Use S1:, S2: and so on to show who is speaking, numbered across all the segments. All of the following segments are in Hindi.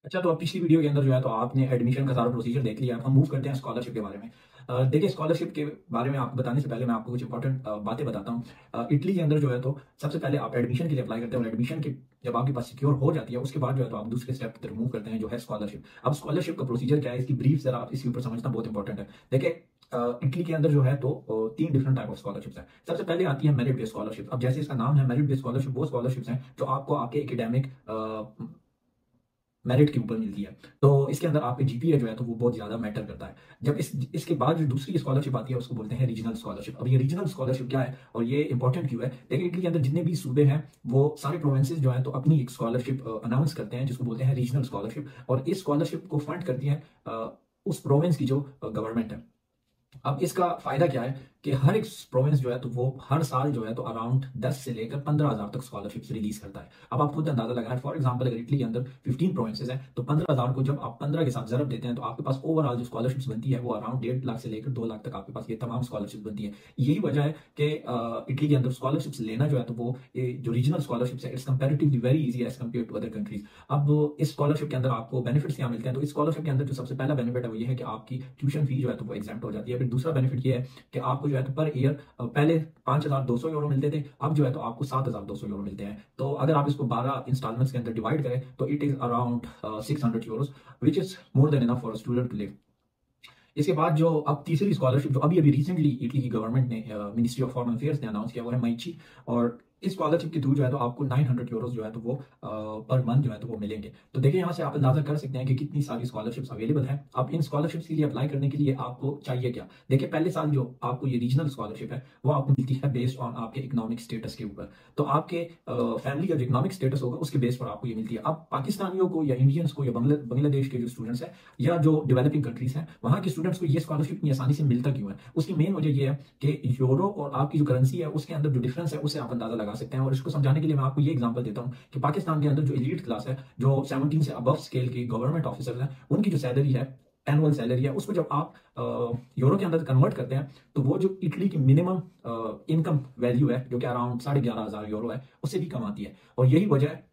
S1: अच्छा, तो अब पिछली वीडियो के अंदर जो है तो आपने एडमिशन का सारा प्रोसीजर देख लिया। अब हम मूव करते हैं स्कॉलरशिप के बारे में। देखिए, स्कॉलरशिप के बारे में आपको बताने से पहले मैं आपको कुछ इंपॉर्टेंट बातें बताता हूँ। इटली के अंदर जो है तो सबसे पहले आप एडमिशन के लिए अप्लाई करते हैं और एडमिशन के जब आपके पास सिक्योर हो जाती है उसके बाद जो है तो आप दूसरे स्टेप की तरफ मूव करते हैं, जो है स्कॉलरशिप। अब स्कॉलरशिप का प्रोसीजर क्या है, इसकी ब्रीफ जरा आप इसके ऊपर समझना बहुत इंपॉर्टेंट है। देखिए, इटली के अंदर जो है तो तीन डिफरेंट टाइप ऑफ स्कॉलरशिप्स है। सबसे पहले आती है मेरिट बेस्ड स्कॉलरशिप। अब जैसे इसका नाम है मेरिट बेस्ड स्कॉलरशिप, वो स्कॉलरशिप्स हैं जो आपको आपके एकेडमिक मेरिट के ऊपर मिलती है। तो इसके अंदर आपके जीपीए जो है तो वो बहुत ज़्यादा मैटर करता है। जब इसके बाद जो दूसरी स्कॉलरशिप आती है उसको बोलते हैं रीजनल स्कॉलरशिप। अब ये रीजनल स्कॉलरशिप क्या है और ये इंपॉर्टेंट क्यों है? देखिए, इटली के अंदर जितने भी सूबे हैं वो सारे प्रोविंसेस जो है तो अपनी एक स्कॉलरशिप अनाउंस करते हैं जिसको बोलते हैं रीजनल स्कॉलरशिप, और इस स्कॉलरशिप को फंड करती है उस प्रोविंस की जो गवर्नमेंट है। अब इसका फायदा क्या है कि हर एक प्रोविंस जो है तो वो हर साल जो है तो अराउंड 10 से लेकर 15,000 तक स्कॉलरशिप्स रिलीज करता है। अब आप खुद अंदाजा लगाएं, फॉर एग्जांपल अगर इटली के अंदर 15 प्रोविंसेस हैं तो 15,000 को जब आप 15 के साथ जरब देते हैं तो आपके पास ओवरऑल जो स्कॉलरशिप्स बनती है वो अराउंड 1.5 लाख से लेकर 2 लाख तक आपके पास ये तमाम स्कॉलरशिप बनती है। यही वजह है कि इटली के अंदर स्कॉलरशिप्स लेना जो है तो वो जो रीजनल स्कॉलरशिप्स है it's comparatively very easy as compare to other countries. अब इस स्कॉलरशिप के अंदर आपको बेनिफिट्स क्या मिलते हैं? तो इस स्कॉलरशिप के अंदर जो सबसे पहला बेनिफिट है वो ये है कि आपकी ट्यूशन फी जो है तो वो एग्जाम्प्ट हो जाती है। फिर दूसरा बेनिफिट ये है कि आपको जो है तो पर ईयर पहले 5,200 यूरो मिलते थे, अब जो है तो आपको 7,200 यूरो मिलते हैं। तो अगर आप इसको 12 इंस्टॉलमेंट्स के अंदर डिवाइड करें तो it is around 600 euros, which is more than enough for student to live. इसके बाद जो अब तीसरी स्कॉलरशिप जो अभी अभी रिसेंटली इटली की गवर्नमेंट ने मिनिस्ट्री ऑफ फॉरेन अफेयर्स ने अनाउंस किया वो है मैची। और इस स्कॉलरशिप के थ्रू जो है तो आपको 900 यूरोज जो है तो वो पर मंथ जो है तो वो मिलेंगे। तो देखिए, यहाँ से आप अंदाजा कर सकते हैं कि कितनी सारी स्कॉलरशिप्स अवेलेबल हैं। अब इन स्कॉलरशिप्स के लिए अप्लाई करने के लिए आपको चाहिए क्या? देखिए, पहले साल जो आपको ये रीजनल स्कॉलरशिप है वो आपको मिलती है बेस्ड ऑन आपके इकोनॉमिक स्टेटस के ऊपर। तो आपके फैमिली का जो इकोनॉमिक स्टेटस होगा उसके बेस पर आपको ये मिलती है। अब पाकिस्तानियों को या इंडियंस को या बांग्लादेश के जो स्टूडेंट्स हैं या जो डेवलपिंग कंट्रीज हैं वहाँ के स्टूडेंट्स को ये स्कॉलरशिप इतनी आसानी से मिलता क्यों है? उसकी मेन वजह ये है कि यूरो और आपकी जो करेंसी है उसके अंदर जो डिफरेंस है उससे आप अंदाजा लगा सकते हैं। और इसको समझाने के लिए मैं आपको ये एग्जांपल देता हूँ कि पाकिस्तान के अंदर जो एलीट क्लास है, जो 17 से अबव स्केल के गवर्नमेंट ऑफिसर्स हैं, उनकी जो सैलरी है, एनुअल सैलरी है, उसको जब आप यूरो के अंदर कन्वर्ट करते हैं तो वो जो इटली की मिनिमम इनकम वैल्यू है जो कि अराउंड 11,500 यूरो है उससे भी कम आती है। और यही वजह है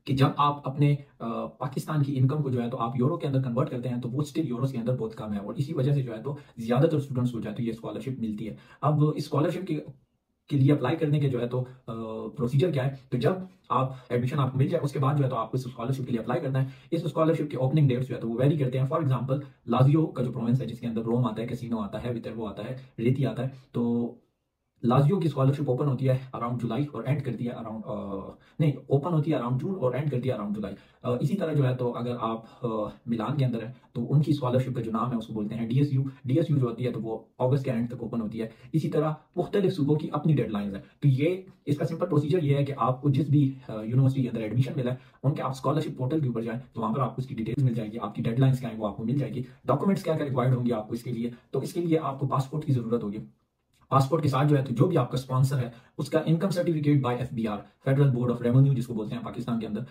S1: कि जब आप अपने पाकिस्तान की इनकम को जो है तो आप यूरो के अंदर कन्वर्ट करते हैं तो वो स्टिल यूरोस के अंदर बहुत कम है, और इसी वजह से जो है तो ज्यादातर स्टूडेंट्स को जो है तो ये स्कॉलरशिप मिलती है। अब इस स्कॉलरशिप के लिए अप्लाई करने के जो है तो प्रोसीजर क्या है? तो जब आप एडमिशन आपको मिल जाए उसके बाद जो है तो आपको इस स्कॉलरशिप के लिए अप्लाई करना है। इस स्कॉलरशिप के ओपनिंग डेट्स जो है तो वो वेरी करते हैं। फॉर एग्जांपल, लाजियो का जो प्रोविंस है जिसके अंदर रोम आता है, कैसीनो आता है, वितर्बो आता है, रेती आता है, तो लाजियो की स्कॉलरशिप ओपन होती है अराउंड जुलाई और एंड करती है अराउंड नहीं, ओपन होती है अराउंड जून और एंड करती है अराउंड जुलाई। इसी तरह जो है तो अगर आप मिलान के अंदर है तो उनकी स्कॉलरशिप का जो नाम है उसको बोलते हैं डीएसयू। डीएसयू जो होती है तो वो अगस्त के एंड तक ओपन होती है। इसी तरह मुख्तलिफ सूबों की अपनी डेडलाइंस है। तो ये इसका सिंपल प्रोसीजर ये है कि आपको जिस भी यूनिवर्सिटी के अंदर एडमिशन मिला है उनके आप स्कॉलरशिप पोर्टल के ऊपर जाएं तो वहाँ पर आपको उसकी डिटेल्स मिल जाएगी, आपकी डेडलाइंस क्या है वो आपको मिल जाएगी। डॉक्यूमेंट्स क्या क्या रिक्वायर्ड होंगे आपको इसके लिए? तो इसके लिए आपको पासपोर्ट की जरूरत होगी। पासपोर्ट के साथ जो है तो जो भी आपका स्पॉन्सर है उसका income certificate bye FBR, federal board of revenue जिसको बोलते हैं पाकिस्तान के अंदर,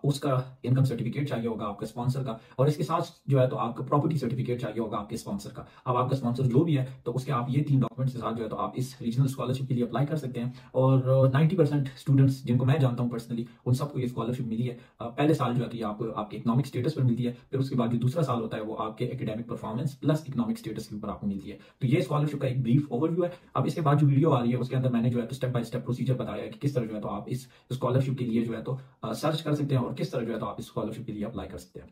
S1: उसका इनकम सर्टिफिकेट चाहिए होगा आपके स्पॉन्सर का। और इसके साथ जो है तो आपका प्रॉपर्टी सर्टिफिकेट चाहिए होगा आपके स्पॉन्सर का। अब आपका स्पॉन्सर जो भी है तो उसके आप ये 3 डॉक्यूमेंट्स के साथ जो है तो आप इस रीजनल स्कॉलरशिप के लिए अप्लाई कर सकते हैं। और 90% स्टूडेंट्स जिनको मैं जानता हूँ पर्सनली उन सबको ये स्कॉलरशिप मिली है। पहले साल जो है तो ये आपको आपके इकोनॉमिक स्टेटस पर मिलती है, फिर उसके बाद जो दूसरा साल होता है वो आपके academic performance plus economic status के ऊपर आपको मिलती है। तो ये स्कॉलरशिप का एक ब्रीफ ओवरव्यू है। अब इसके बाद जो वीडियो आ रही है उसके अंदर मैंने जो है तो स्टेप बाय स्टेप प्रोसीजर बताया है कि किस तरह जो है तो आप इस स्कॉलरशिप के लिए जो है तो सर्च कर सकते हैं और किस तरह जो है तो आप इस स्कॉलरशिप के लिए अप्लाई कर सकते हैं।